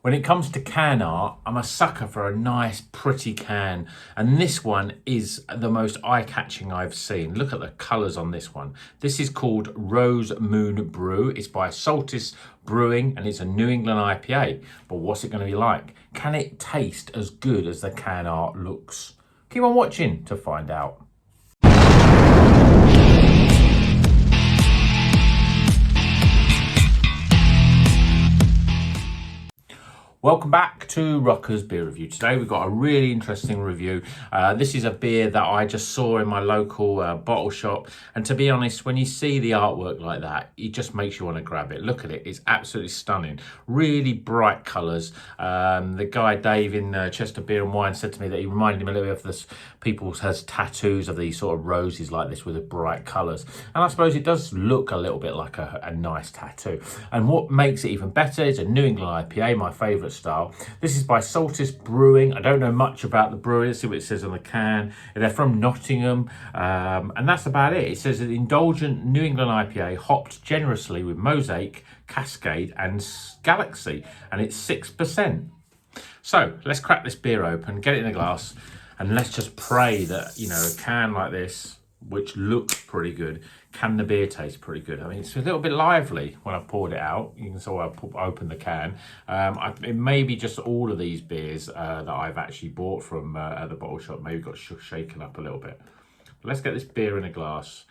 When it comes to can art, I'm a sucker for a nice, pretty can. And this one is the most eye-catching I've seen. Look at the colours on this one. This is called Rose Moon Brew. It's by Solstice Brewing and it's a New England IPA. But what's it going to be like? Can it taste as good as the can art looks? Keep on watching to find out. Welcome back to Rocker's Beer Review. Today we've got a really interesting review. This is a beer that I just saw in my local bottle shop, and to be honest, when you see the artwork like that, it just makes you want to grab it. Look at it, it's absolutely stunning. Really bright colours. The guy Dave in Chester Beer and Wine said to me that he reminded him a little bit of this, people has tattoos of these sort of roses like this with the bright colours. And I suppose it does look a little bit like a nice tattoo. And what makes it even better is a New England IPA, my favourite style. This is by Solstice Brewing. I don't know much about the brewery. Let's see what it says on the can. They're from Nottingham, and that's about it. It says an indulgent New England IPA hopped generously with Mosaic, Cascade and Galaxy, and it's 6%. So let's crack this beer open, get it in a glass, and let's just pray that, you know, a can like this, which looks pretty good, can the beer taste pretty good? I mean, it's a little bit lively when I've poured it out. You can see I open the can. It may be just all of these beers that I've actually bought from at the bottle shop maybe got shaken up a little bit. But let's get this beer in a glass,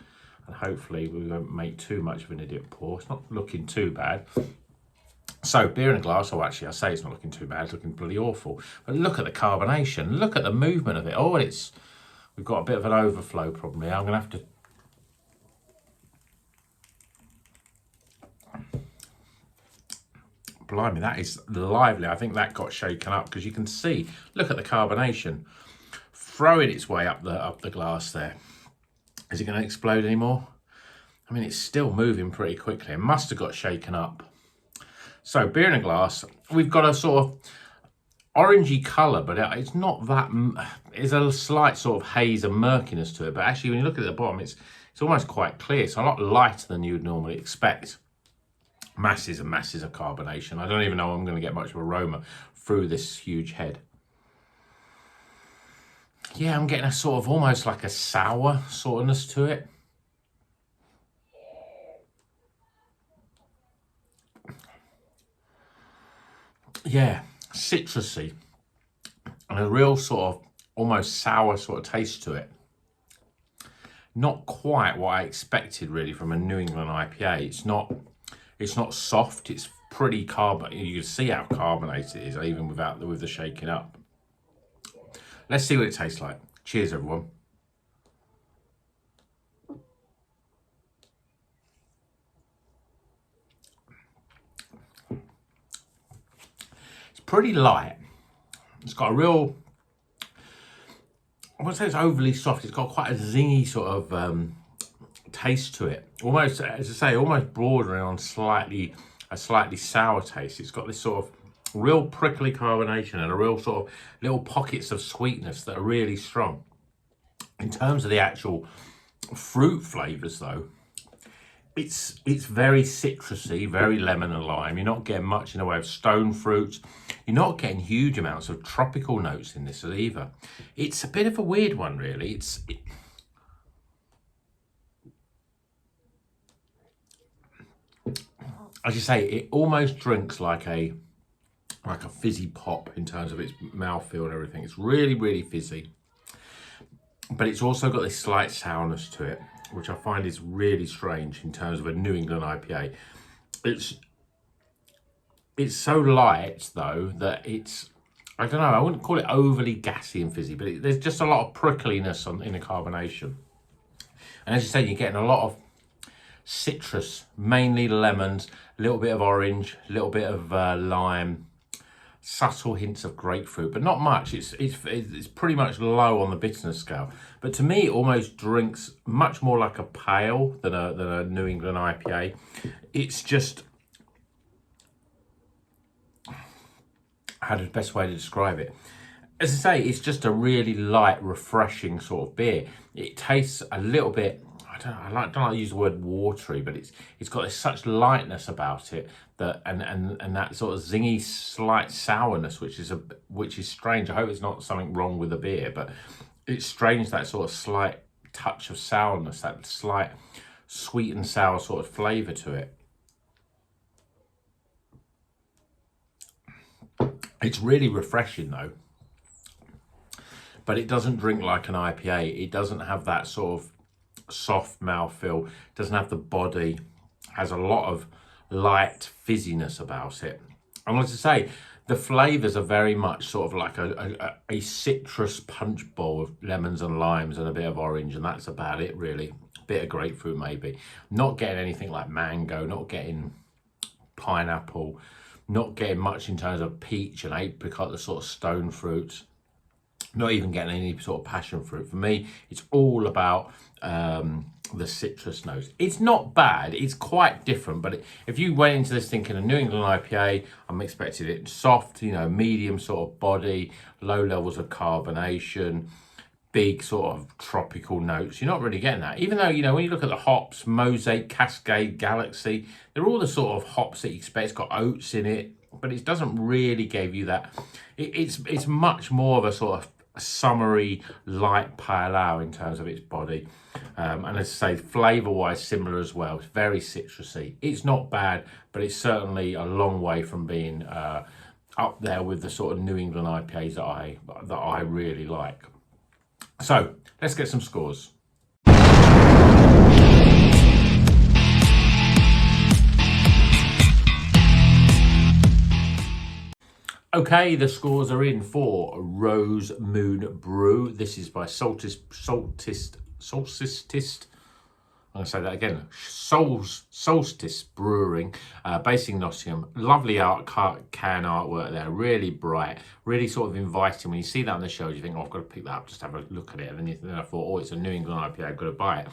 and hopefully we won't make too much of an idiot pour. It's not looking too bad. So, beer in a glass. Oh, actually, I say it's not looking too bad. It's looking bloody awful. But look at the carbonation. Look at the movement of it. Oh, we've got a bit of an overflow problem here. I'm going to have to... Blimey, that is lively. I think that got shaken up because you can see, look at the carbonation throwing its way up the glass there. Is it going to explode anymore? I mean, it's still moving pretty quickly. It must have got shaken up. So, beer in a glass. We've got a sort of orangey colour, but it's not that... There's a slight sort of haze and murkiness to it. But actually, when you look at the bottom, it's almost quite clear. It's a lot lighter than you would normally expect. Masses and masses of carbonation. I don't even know I'm going to get much of aroma through this huge head. Yeah, I'm getting a sort of almost like a sour sortness to it. Yeah, citrusy. And a real sort of almost sour sort of taste to it. Not quite what I expected really from a New England IPA. It's not soft, it's pretty carbonated. You can see how carbonated it is, even with the shaking up. Let's see what it tastes like. Cheers, everyone. It's pretty light. It's got a real... I wouldn't say it's overly soft. It's got quite a zingy sort of... taste to it, almost, as I say, almost bordering on a slightly sour taste. It's got this sort of real prickly carbonation and a real sort of little pockets of sweetness that are really strong. In terms of the actual fruit flavors though, it's very citrusy, very lemon and lime. You're not getting much in the way of stone fruits. You're not getting huge amounts of tropical notes in this either. It's a bit of a weird one really. As you say, it almost drinks like a fizzy pop in terms of its mouthfeel and everything. It's really, really fizzy. But it's also got this slight sourness to it, which I find is really strange in terms of a New England IPA. It's so light, though, that it's... I don't know, I wouldn't call it overly gassy and fizzy, but there's just a lot of prickliness in the carbonation. And as you say, you're getting a lot of citrus, mainly lemons, a little bit of orange, a little bit of lime, subtle hints of grapefruit, but not much. It's pretty much low on the bitterness scale. But to me, it almost drinks much more like a pale than a New England IPA. It's just... How the best way to describe it? As I say, it's just a really light, refreshing sort of beer. It tastes a little bit... I don't like to use the word watery, but it's got such lightness about it that and that sort of zingy slight sourness, which is strange. I hope it's not something wrong with the beer, but it's strange, that sort of slight touch of sourness, that slight sweet and sour sort of flavour to it. It's really refreshing though, but it doesn't drink like an IPA. It doesn't have that sort of soft mouthfeel, doesn't have the body, has a lot of light fizziness about it. And as I say, the flavours are very much sort of like a citrus punch bowl of lemons and limes and a bit of orange, and that's about it really. A bit of grapefruit maybe. Not getting anything like mango, not getting pineapple, not getting much in terms of peach and apricot, the sort of stone fruits. Not even getting any sort of passion fruit. For me, it's all about the citrus notes. It's not bad, it's quite different, but if you went into this thinking a New England IPA, I'm expecting it soft, you know, medium sort of body, low levels of carbonation, big sort of tropical notes. You're not really getting that. Even though, you know, when you look at the hops, Mosaic, Cascade, Galaxy, they're all the sort of hops that you expect. It's got oats in it, but it doesn't really give you that. It's much more of a sort of summery light pale ale in terms of its body, and as I say, flavour wise similar as well. It's very citrusy. It's not bad, but it's certainly a long way from being up there with the sort of New England IPAs that I really like. So let's get some scores. Okay, the scores are in for Rose Moon Brew. This is by Solstice. I'm going to say that again. Solstice Brewing, based in Nottingham. Lovely can artwork there, really bright, really sort of inviting. When you see that on the shelves, you think, oh, I've got to pick that up, just have a look at it. And then I thought, oh, it's a New England IPA, I've got to buy it.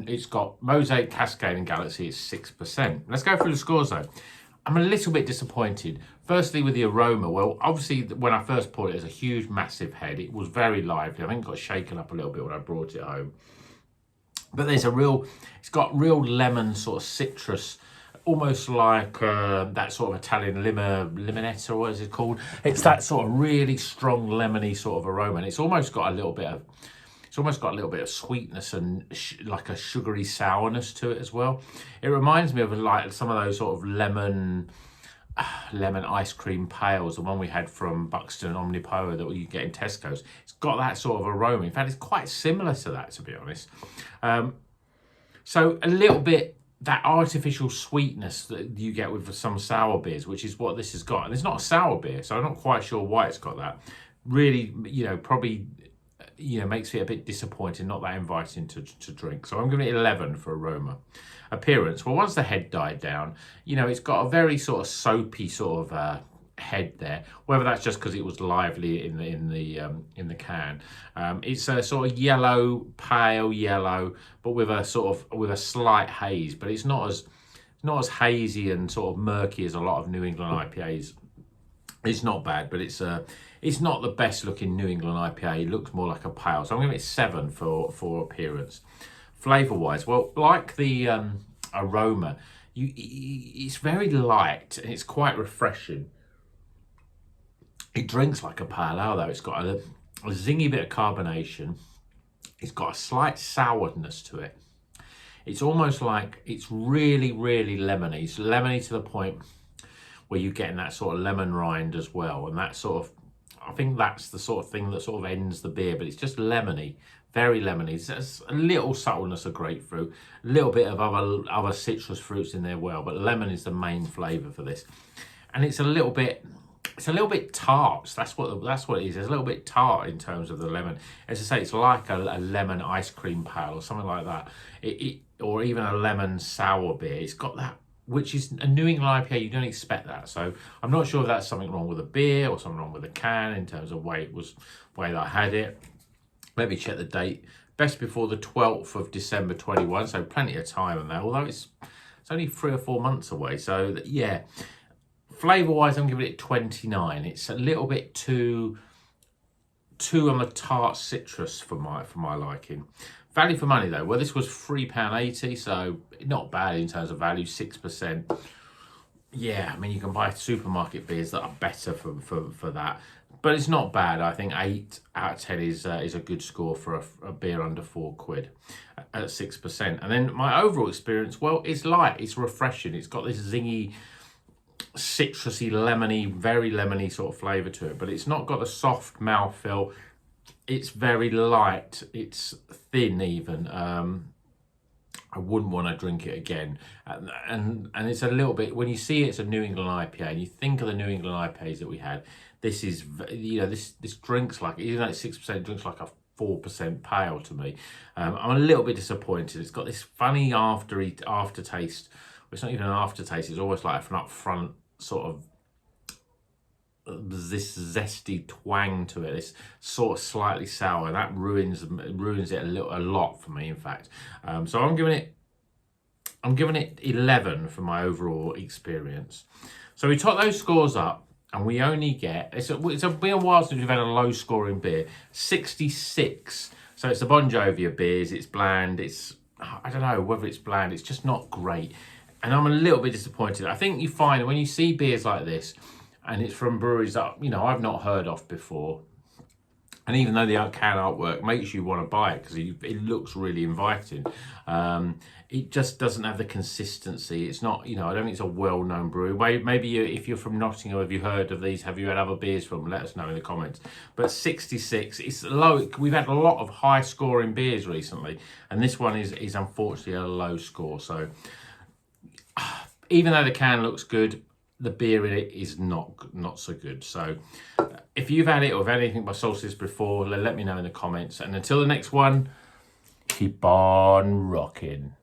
It's got Mosaic, Cascade and Galaxy. It's 6%. Let's go through the scores though. I'm a little bit disappointed. Firstly, with the aroma. Well, obviously, when I first poured it, it was a huge, massive head. It was very lively. I think it got shaken up a little bit when I brought it home. But there's it's got real lemon sort of citrus, almost like that sort of Italian limonetta, or what is it called? It's that sort of really strong lemony sort of aroma, and it's almost got a little bit of sweetness and like a sugary sourness to it as well. It reminds me of like some of those sort of lemon ice cream pails, the one we had from Buxton Omnipoa that you get in Tesco's. It's got that sort of aroma. In fact, it's quite similar to that, to be honest. So a little bit that artificial sweetness that you get with some sour beers, which is what this has got. And it's not a sour beer, so I'm not quite sure why it's got that. Really, you know, probably, you know, makes it a bit disappointing, not that inviting to drink. So I'm giving it 11 for aroma. Appearance, well, once the head died down, you know, it's got a very sort of soapy sort of head there. Whether that's just because it was lively in the can. It's a sort of yellow, pale yellow, but with a slight haze. But it's not as hazy and sort of murky as a lot of New England IPAs. It's not bad, but it's not the best looking New England IPA. It looks more like a pale. So I'm giving it 7 for appearance. Flavour wise, well, like the aroma, it's very light and it's quite refreshing. It drinks like a pale ale though. It's got a zingy bit of carbonation. It's got a slight sourness to it. It's almost like it's really, really lemony. It's lemony to the point where you're getting that sort of lemon rind as well. And that sort of, I think that's the sort of thing that sort of ends the beer, but it's just lemony, very lemony. There's a little subtleness of grapefruit, a little bit of other citrus fruits in there well, but lemon is the main flavour for this. And it's a little bit tart. That's what it is. It's a little bit tart in terms of the lemon. As I say, it's like a lemon ice cream pale or something like that. Or even a lemon sour beer. It's got that, which is a New England IPA. You don't expect that. So I'm not sure if that's something wrong with the beer or something wrong with the can in terms of way that I had it. Let me check the date. Best before the 12th of December 21. So plenty of time on that. Although it's only 3 or 4 months away. So yeah. Flavour wise, I'm giving it 29. It's a little bit too on the tart citrus for my liking. Value for money though, well, this was £3.80, so not bad in terms of value, 6%. Yeah, I mean, you can buy supermarket beers that are better for that, but it's not bad. I think 8 out of 10 is a good score for a beer under £4 at 6%. And then my overall experience, well, it's light, it's refreshing, it's got this zingy, citrusy, lemony, very lemony sort of flavour to it, but it's not got a soft mouthfeel. It's very light, it's thin even. I wouldn't want to drink it again, and it's a little bit, when you see it's a New England IPA and you think of the New England IPAs that we had, this is, you know, this drinks like, even though it's 6%, drinks like a 4% pale to me. I'm a little bit disappointed. It's got this funny aftertaste. Well, it's not even an aftertaste, it's almost like an upfront sort of this zesty twang to it, this sort of slightly sour, and that ruins it a lot for me, in fact. So I'm giving it 11 for my overall experience. So we top those scores up, and we only get, it's been a while since we've had a low scoring beer, 66. So it's the Bon Jovi beers, it's bland, it's, I don't know whether it's bland, it's just not great. And I'm a little bit disappointed. I think you find when you see beers like this, and it's from breweries that, you know, I've not heard of before, and even though the can artwork makes you want to buy it because it looks really inviting, it just doesn't have the consistency. It's not, you know, I don't think it's a well-known brewery. Maybe if you're from Nottingham, have you heard of these? Have you had other beers from? Let us know in the comments. But 66, it's low. We've had a lot of high-scoring beers recently, and this one is unfortunately a low score. So even though the can looks good, the beer in it is not so good. So if you've had it or have had anything by Solstice before, let me know in the comments. And until the next one, keep on rocking.